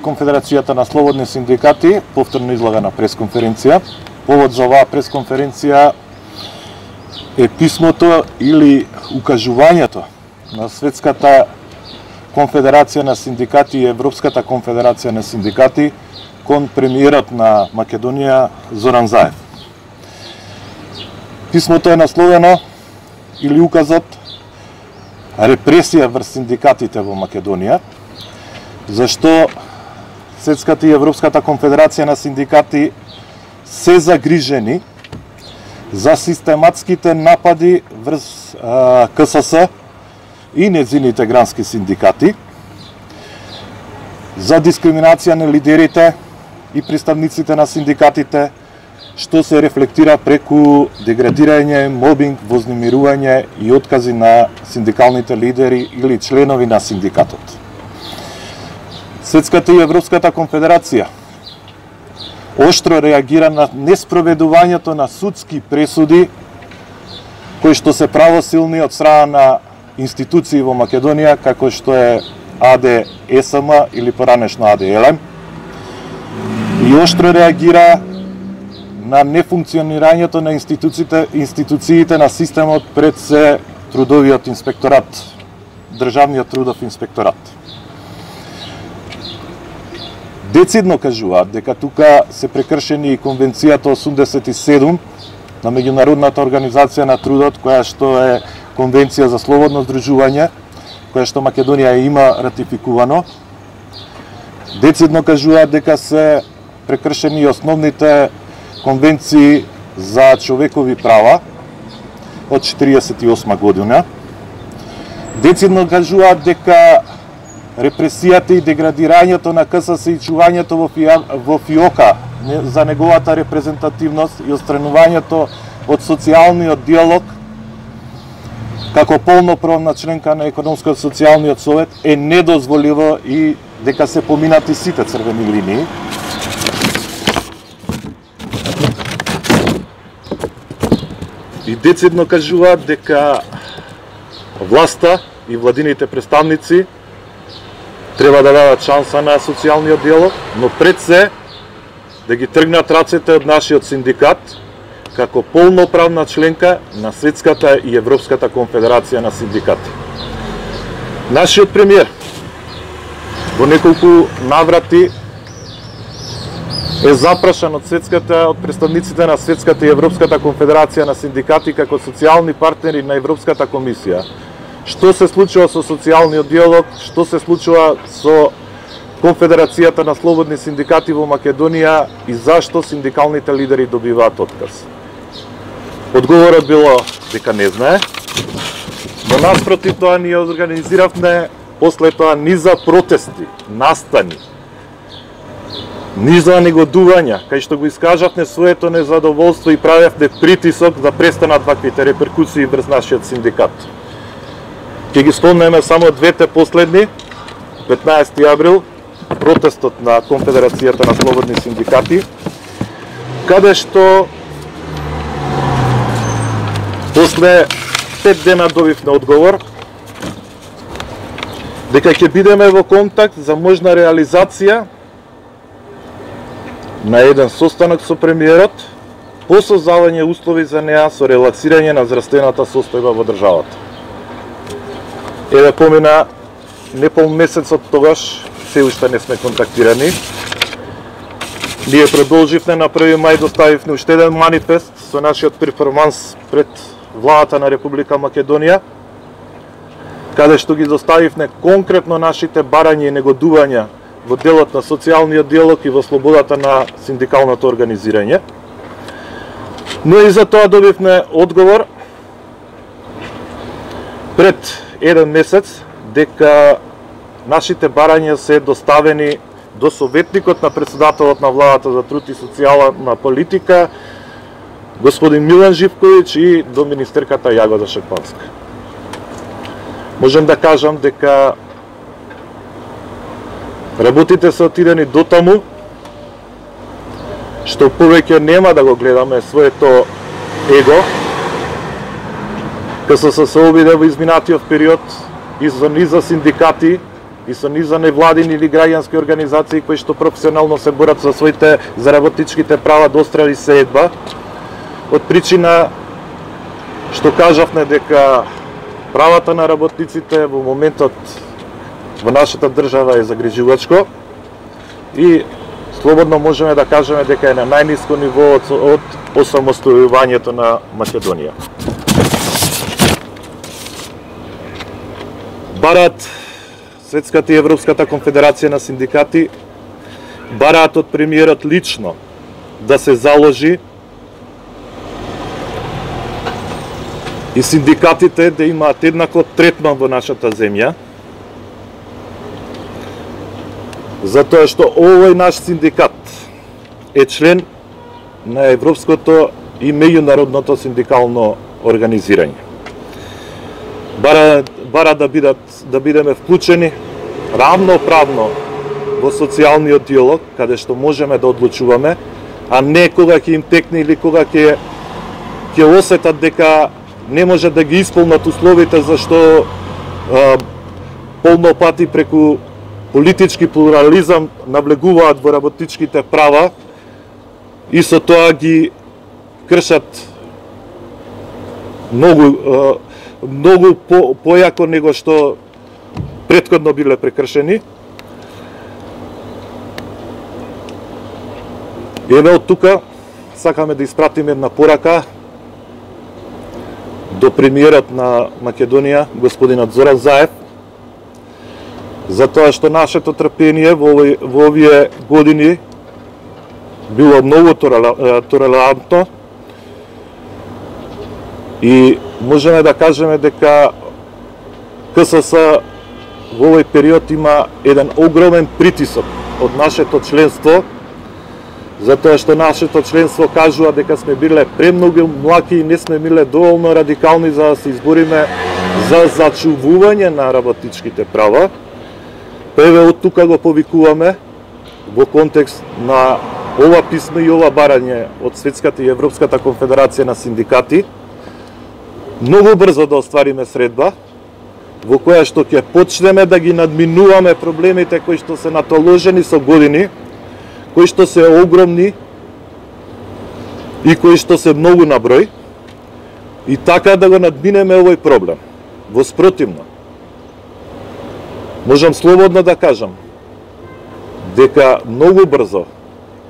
Конфедерацијата на слободни синдикати повторно излага на пресконференција. Повод за оваа пресконференција е писмото или укажувањето на Светската конфедерација на синдикати и Европската конфедерација на синдикати кон премиерот на Македонија Зоран Заев. Писмото е насловено или указот репресија врз синдикатите во Македонија, зашто Светската и Европската конфедерација на синдикати се загрижени за систематските напади врз КСС и незините грански синдикати, за дискриминација на лидерите и представниците на синдикатите, што се рефлектира преку деградирање, мобинг, вознемирување и откази на синдикалните лидери или членови на синдикатот. Светската и Европската конфедерација оштро реагира на неспроведувањето на судски пресуди кои што се правосилни од страна на институции во Македонија, како што е АД-СМ или поранешно АД-ЛМ, и оштро реагира на нефункционирањето на институциите на системот пред се трудовиот инспекторат, Државниот трудов инспекторат. Децидно кажуваат дека тука се прекршени и Конвенцијата 87 на Меѓународната организација на трудот, која што е Конвенција за слободно здружување, која што Македонија има ратификувано. Децидно кажуваат дека се прекршени и основните конвенции за човекови права од 1948 година. Децидно кажуваат дека репресијата и деградирањето на КСС и чувањето во фиока за неговата репрезентативност и отстранувањето од социјалниот диалог како полноправна членка на Економскиот социјалниот совет е недозволиво и дека се поминати сите црвени линии. И децидно кажуваат дека власта и владините представници треба да дадат шанса на социјалниот диалог, но пред се да ги тргнат рацете од нашиот синдикат како полноправна членка на Светската и Европската конфедерација на синдикати. Нашиот премиер во неколку наврати е запрашан од представниците на Светската и Европската конфедерација на синдикати како социјални партнери на Европската комисија. Што се случува со социјалниот диалог, што се случува со Конфедерацијата на слободни синдикати во Македонија и зашто синдикалните лидери добиваат отказ. Одговорот било дека не знае, но наспротив тоа ние организиравме после тоа низа протести, настани, низа негодувања, кај што го искажавме своето незадоволство и правевме притисок да престанат ваквите реперкусии врз нашиот синдикат. Ќе ги спомнеме само двете последни, 15 април, протестот на Конфедерацијата на слободни синдикати, каде што после 5 дена добивме одговор дека ќе бидеме во контакт за можна реализација на еден состанок со премиерот по создавање услови за неа со релаксирање на здравствената состојба во државата. Еве помина непол месец од тогаш, се уште не сме контактирани. Ние продолживме на 1 мај, доставивме уште еден манифест со нашиот перформанс пред владата на Република Македонија, каде што ги доставивме конкретно нашите барања и негодувања во делот на социјалниот диалог и во слободата на синдикалното организирање. Но и за тоа добивме одговор пред еден месец дека нашите барања се доставени до советникот на председателот на владата за труд и социјална политика господин Милан Живковиќ и до министерката Јагода Шекпанска. Можем да кажам дека работите се отидени до таму што повеќе нема да го гледаме своето его. КСС се обиде во изминатиот период и за низа синдикати и со низа невладини или граѓански организации кои што професионално се борат за своите заработичките права до острели средба, од причина што кажавме дека правата на работниците во моментот во нашата држава е загрижувачко и слободно можеме да кажеме дека е на најниско ниво од осамостојувањето на Македонија. Бараат Светската и Европската конфедерација на синдикати, бараат од премиерот лично да се заложи и синдикатите да имаат еднаков третман во нашата земја, затоа што овој наш синдикат е член на Европското и меѓународното синдикално организирање. Бара да бидеме вклучени равноправно во социјалниот диалог, каде што можеме да одлучуваме, а не кога ќе им текне или кога ќе осетат дека не може да ги исполнат условите за што полно пати преку политички плурализам навлегуваат во работничките права и со тоа ги кршат многу појако него што претходно биле прекршени. Еве од тука сакаме да испратиме една порака до премиерот на Македонија, господинот Зоран Заев, затоа што нашето трпение во овие години било многу толерантно и можеме да кажеме дека КСС во овој период има еден огромен притисок од нашето членство, затоа што нашето членство кажува дека сме биле премногу млаки и не сме биле доволно радикални за да се избориме за зачувување на работничките права. Еве од тука го повикуваме во контекст на ова писмо и ова барање од Светската и Европската конфедерација на синдикати, многу брзо да оствариме средба во која што ќе почнеме да ги надминуваме проблемите кои што се натоложени со години, кои што се огромни и кои што се многу на број, и така да го надминеме овој проблем. Воспротивно, можам слободно да кажам дека многу брзо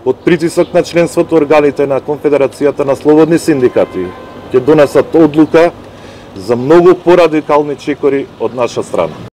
под притисок на членството органите на Конфедерацијата на слободни синдикати ќе донесат одлука за многу порадикални чекори од наша страна.